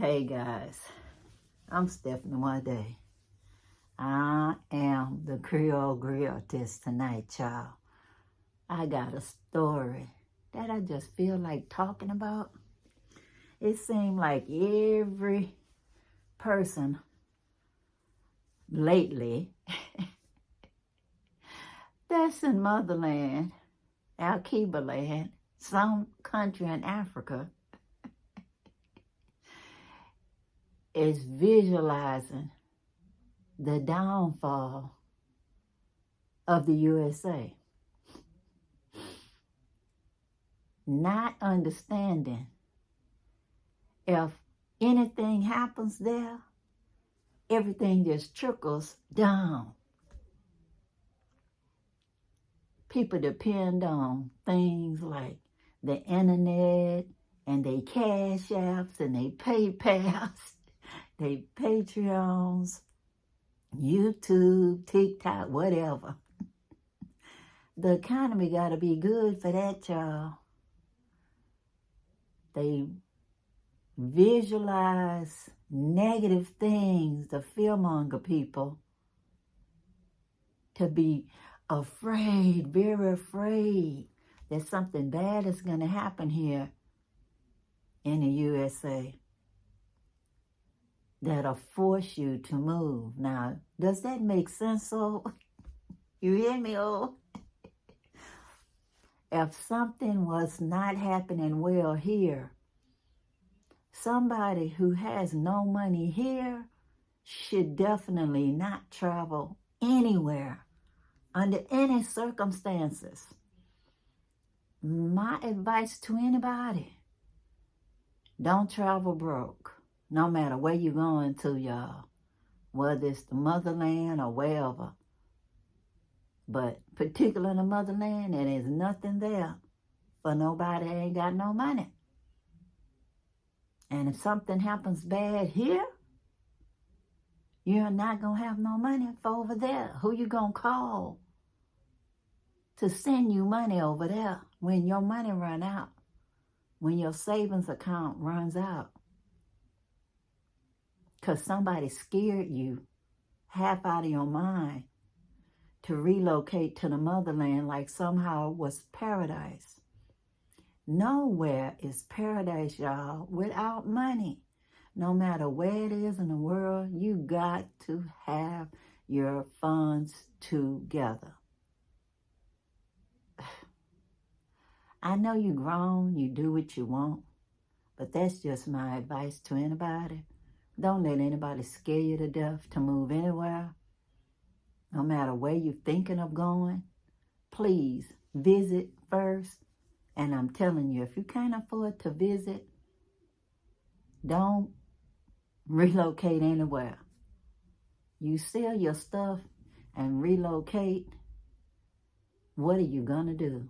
Hey guys, I'm SNwadiei. I am the Creole Griotist tonight, y'all. I got a story that I just feel like talking about. It seemed like every person lately that's in motherland, Al-Kiba land, some country in Africa, is visualizing the downfall of the USA. Not understanding if anything happens there, everything just trickles down. People depend on things like the internet and they cash apps and they PayPals, they Patreons, YouTube, TikTok, whatever. The economy got to be good for that, y'all. They visualize negative things, the fearmonger people, to be afraid, very afraid that something bad is going to happen here in the USA that'll force you to move. Now, does that make sense? So, you hear me? Oh, if something was not happening well here, somebody who has no money here should definitely not travel anywhere under any circumstances. My advice to anybody, don't travel broke, no matter where you're going to, y'all, whether it's the motherland or wherever. But particularly in the motherland, there is nothing there for nobody that ain't got no money. And if something happens bad here, you're not going to have no money for over there. Who you going to call to send you money over there when your money run out, when your savings account runs out? Because somebody scared you half out of your mind to relocate to the motherland like somehow it was paradise. Nowhere is paradise, y'all, without money. No matter where it is in the world, you got to have your funds together. I know you're grown, you do what you want, but that's just my advice to anybody. Don't let anybody scare you to death to move anywhere. No matter where you're thinking of going, please visit first. And I'm telling you, if you can't afford to visit, don't relocate anywhere. You sell your stuff and relocate, what are you gonna do?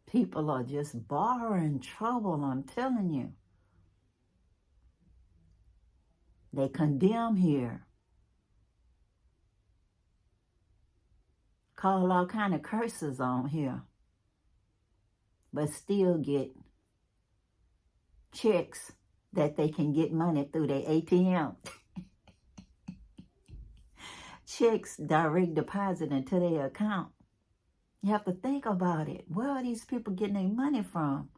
People are just borrowing trouble, I'm telling you. They condemn here. Call all kind of curses on here. But still get checks that they can get money through their ATM. Checks direct deposit into their account. You have to think about it. Where are these people getting their money from?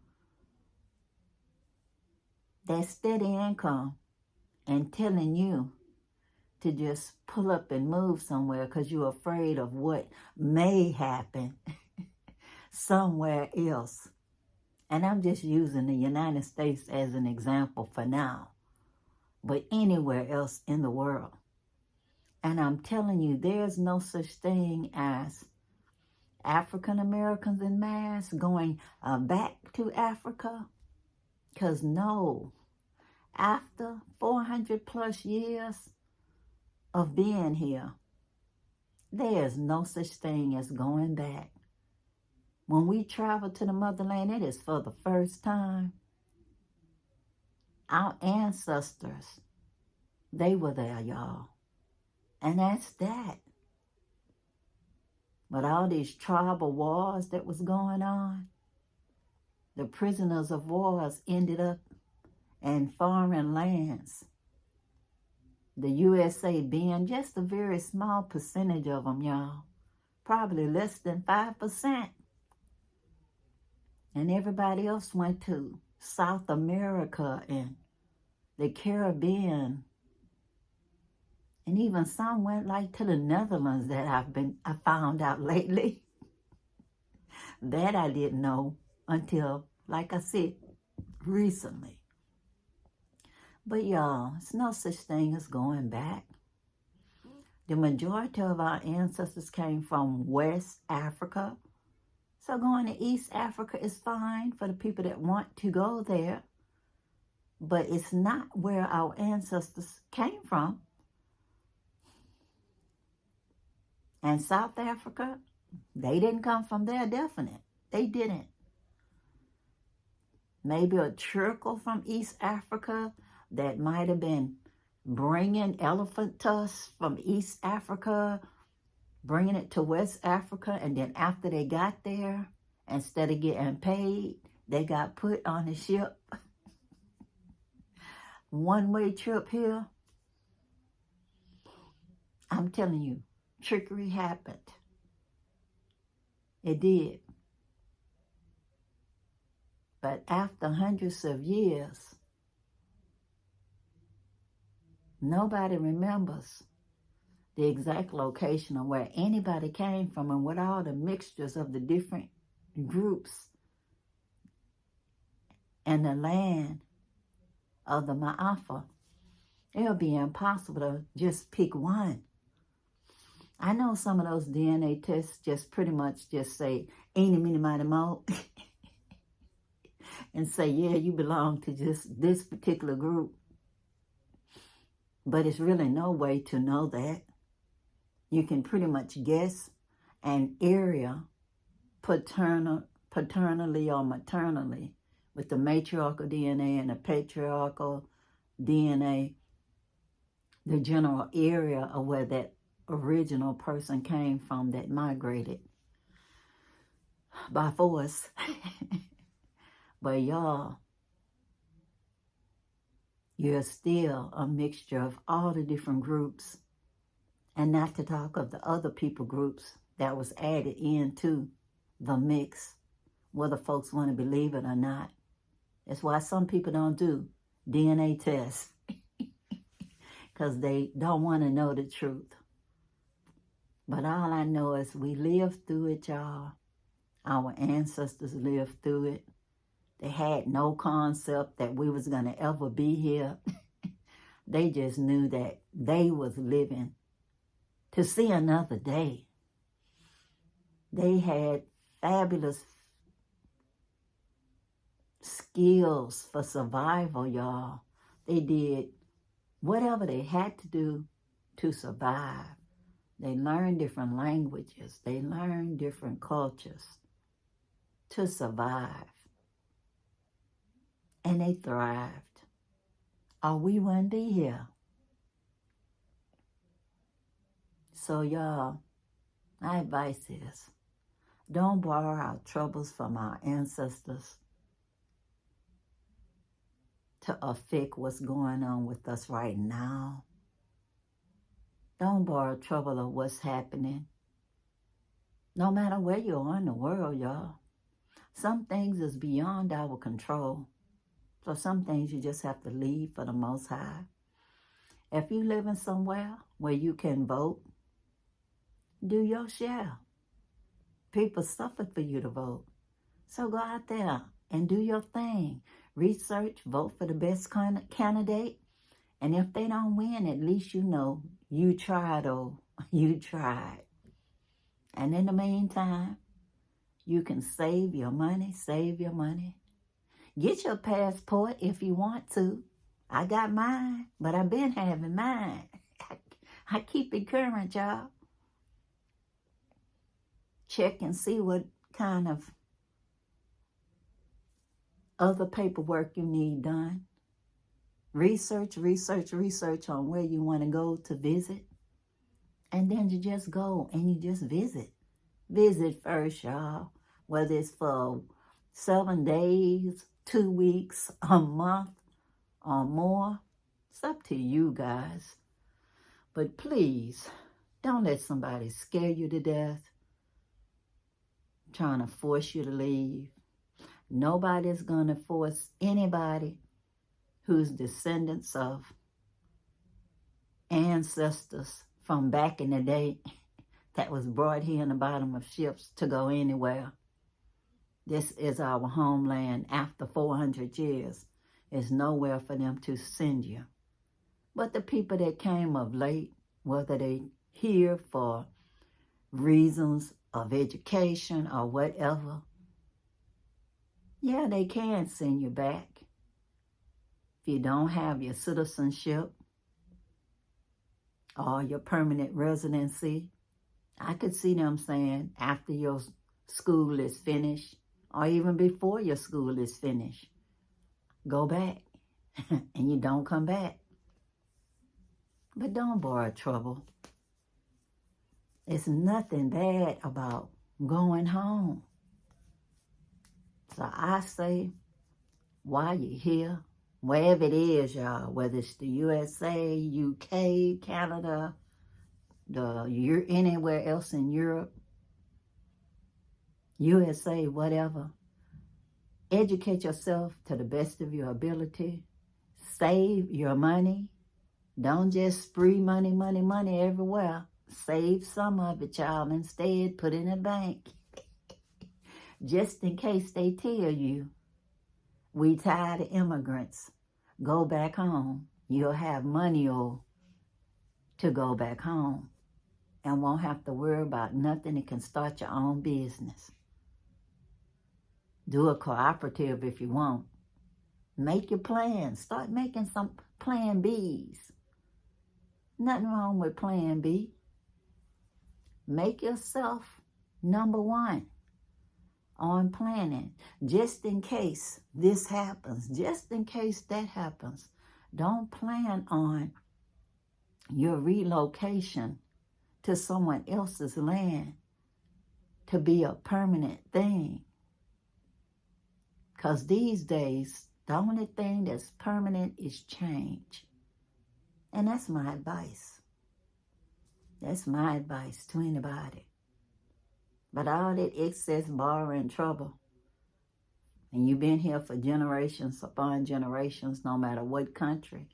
That steady income and telling you to just pull up and move somewhere because you're afraid of what may happen somewhere else. And I'm just using the United States as an example for now, but anywhere else in the world. And I'm telling you, there's no such thing as African Americans en masse going back to Africa. Because no, after 400 plus years of being here, there's no such thing as going back. When we travel to the motherland, it is for the first time. Our ancestors, they were there, y'all. And that's that. But all these tribal wars that was going on, the prisoners of wars ended up in foreign lands. The USA being just a very small percentage of them, y'all. Probably less than 5%. And everybody else went to South America and the Caribbean. And even some went like to the Netherlands that I found out lately. That I didn't know until, like I said, recently. But y'all, it's no such thing as going back. The majority of our ancestors came from West Africa. So going to East Africa is fine for the people that want to go there. But it's not where our ancestors came from. And South Africa, they didn't come from there, definite. They didn't. Maybe a trickle from East Africa that might have been bringing elephant tusks from East Africa, bringing it to West Africa, and then after they got there, instead of getting paid, they got put on a ship. One-way trip here. I'm telling you, trickery happened. It did. But after hundreds of years, nobody remembers the exact location of where anybody came from and what all the mixtures of the different groups and the land of the Ma'afa. It'll be impossible to just pick one. I know some of those DNA tests just pretty much just say, eeny, meeny, miny, mo, and say, yeah, you belong to just this particular group. But it's really no way to know that. You can pretty much guess an area paternally or maternally with the matriarchal DNA and the patriarchal DNA, the general area of where that original person came from that migrated by force. But y'all, you're still a mixture of all the different groups, and not to talk of the other people groups that was added into the mix, whether folks want to believe it or not. That's why some people don't do DNA tests, because they don't want to know the truth. But all I know is we lived through it, y'all. Our ancestors lived through it. They had no concept that we was going to ever be here. They just knew that they was living to see another day. They had fabulous skills for survival, y'all. They did whatever they had to do to survive. They learned different languages. They learned different cultures to survive. And they thrived. Or we wouldn't be here. So y'all, my advice is, don't borrow our troubles from our ancestors to affect what's going on with us right now. Don't borrow trouble of what's happening. No matter where you are in the world, y'all. Some things is beyond our control. So some things you just have to leave for the Most High. If you live in somewhere where you can vote, do your share. People suffer for you to vote. So go out there and do your thing. Research, vote for the best candidate. And if they don't win, at least you know you tried, oh, you tried. And in the meantime, you can save your money, Get your passport if you want to. I got mine, but I've been having mine. I keep it current, y'all. Check and see what kind of other paperwork you need done. Research on where you want to go to visit. And then you just go and you just visit. Visit first, y'all. Whether it's for 7 days, 2 weeks, a month, or more. It's up to you guys. But please, don't let somebody scare you to death, trying to force you to leave. Nobody's going to force anybody who's descendants of ancestors from back in the day that was brought here in the bottom of ships to go anywhere. This is our homeland after 400 years. There's nowhere for them to send you. But the people that came of late, whether they here for reasons of education or whatever, yeah, they can send you back. If you don't have your citizenship or your permanent residency, I could see them saying after your school is finished or even before your school is finished, go back and you don't come back. But don't borrow trouble. It's nothing bad about going home. So I say, while you're here, wherever it is, y'all, whether it's the USA, UK, Canada, you're anywhere else in Europe, USA, whatever, educate yourself to the best of your ability. Save your money. Don't just spree money, money, money everywhere. Save some of it, y'all. Instead, put it in a bank. Just in case they tell you, we tired of immigrants, go back home. You'll have money to go back home and won't have to worry about nothing. You can start your own business. Do a cooperative if you want. Make your plans. Start making some plan Bs. Nothing wrong with plan B. Make yourself number one on planning. Just in case this happens, just in case that happens. Don't plan on your relocation to someone else's land to be a permanent thing. Because these days, the only thing that's permanent is change. And that's my advice. That's my advice to anybody. But all that excess borrowing trouble, and you've been here for generations upon generations, no matter what country,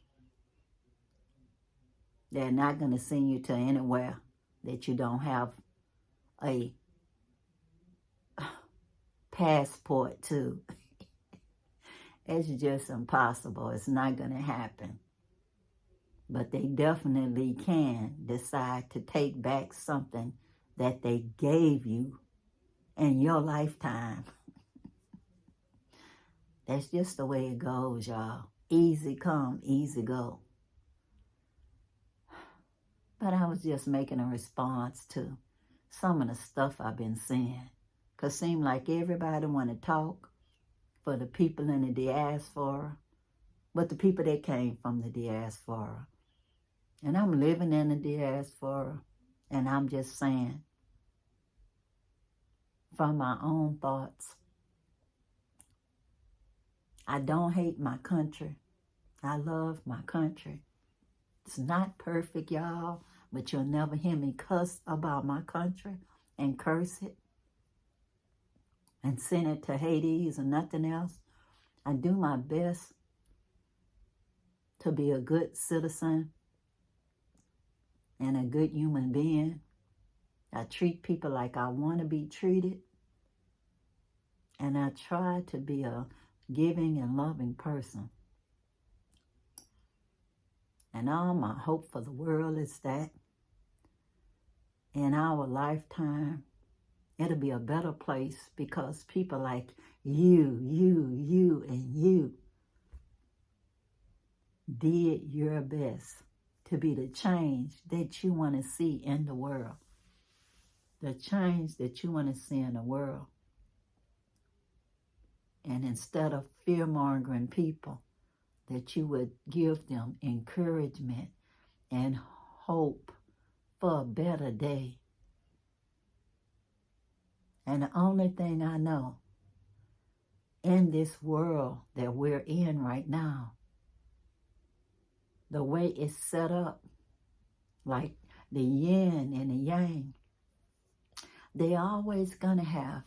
they're not going to send you to anywhere that you don't have a passport to. It's just impossible. It's not going to happen. But they definitely can decide to take back something that they gave you in your lifetime. That's just the way it goes, y'all. Easy come, easy go. But I was just making a response to some of the stuff I've been seeing. Because it seems like everybody want to talk for the people in the diaspora, but the people that came from the diaspora. And I'm living in the diaspora, and I'm just saying, from my own thoughts, I don't hate my country. I love my country. It's not perfect, y'all, but you'll never hear me cuss about my country and curse it and send it to Hades or nothing else. I do my best to be a good citizen and a good human being. I treat people like I want to be treated. And I try to be a giving and loving person. And all my hope for the world is that in our lifetime, it'll be a better place because people like you, and you did your best to be the change that you want to see in the world. The change that you want to see in the world. And instead of fear-mongering people, that you would give them encouragement and hope for a better day. And the only thing I know in this world that we're in right now, the way it's set up, like the yin and the yang, they always gonna have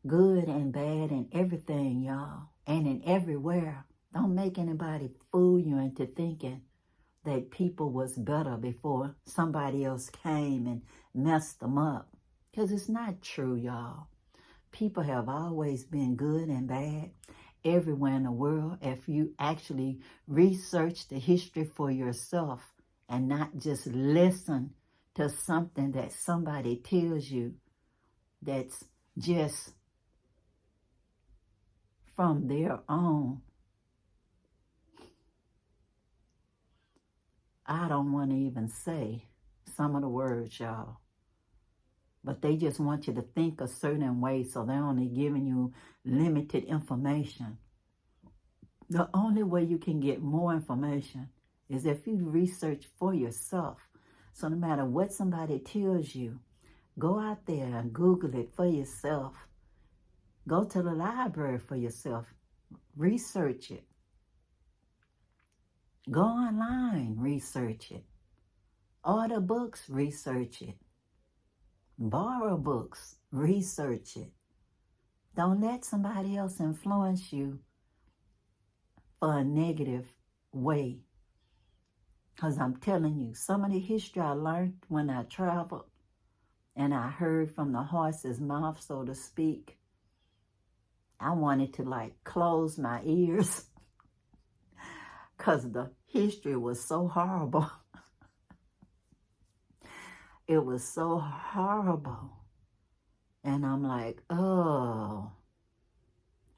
good and bad and everything, y'all, and in everywhere. Don't make anybody fool you into thinking that people was better before somebody else came and messed them up. Because it's not true, y'all. People have always been good and bad everywhere in the world if you actually research the history for yourself and not just listen to something that somebody tells you that's just from their own. I don't want to even say some of the words, y'all. But they just want you to think a certain way, so they're only giving you limited information. The only way you can get more information is if you research for yourself. So no matter what somebody tells you, go out there and Google it for yourself. Go to the library for yourself. Research it. Go online, research it. Order books, research it. Borrow books, research it. Don't let somebody else influence you for a negative way. Because I'm telling you, some of the history I learned when I traveled and I heard from the horse's mouth, so to speak, I wanted to like close my ears because the history was so horrible. It was so horrible. And I'm like, oh,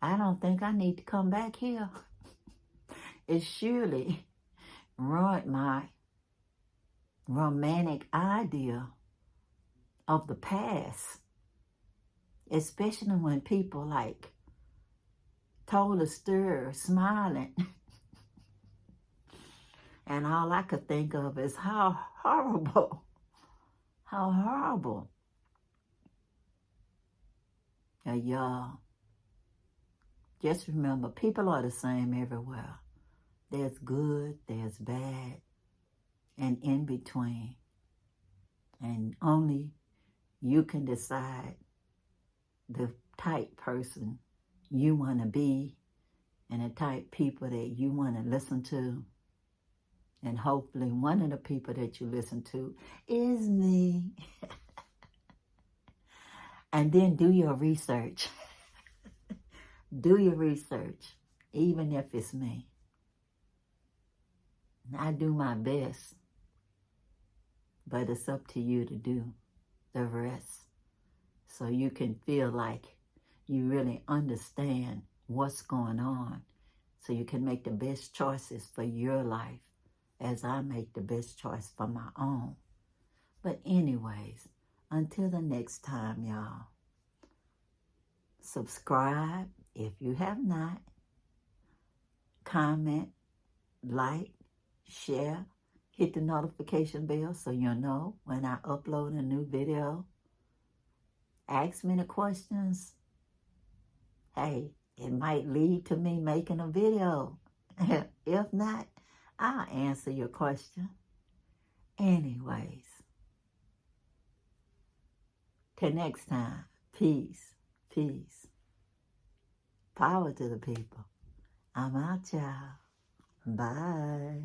I don't think I need to come back here. It surely ruined my romantic idea of the past. Especially when people like told a story smiling. And all I could think of is how horrible. How horrible. Y'all, just remember, people are the same everywhere. There's good, there's bad, and in between. And only you can decide the type person you want to be and the type people that you want to listen to. And hopefully one of the people that you listen to is me. And then do your research. Do your research, even if it's me. I do my best, but it's up to you to do the rest so you can feel like you really understand what's going on so you can make the best choices for your life as I make the best choice for my own. But anyways, until the next time, y'all, subscribe if you have not, comment, like, share, hit the notification bell so you'll know when I upload a new video. Ask me the questions. Hey, it might lead to me making a video. If not, I'll answer your question. Anyways, till next time, peace, peace. Power to the people. I'm out, y'all. Bye.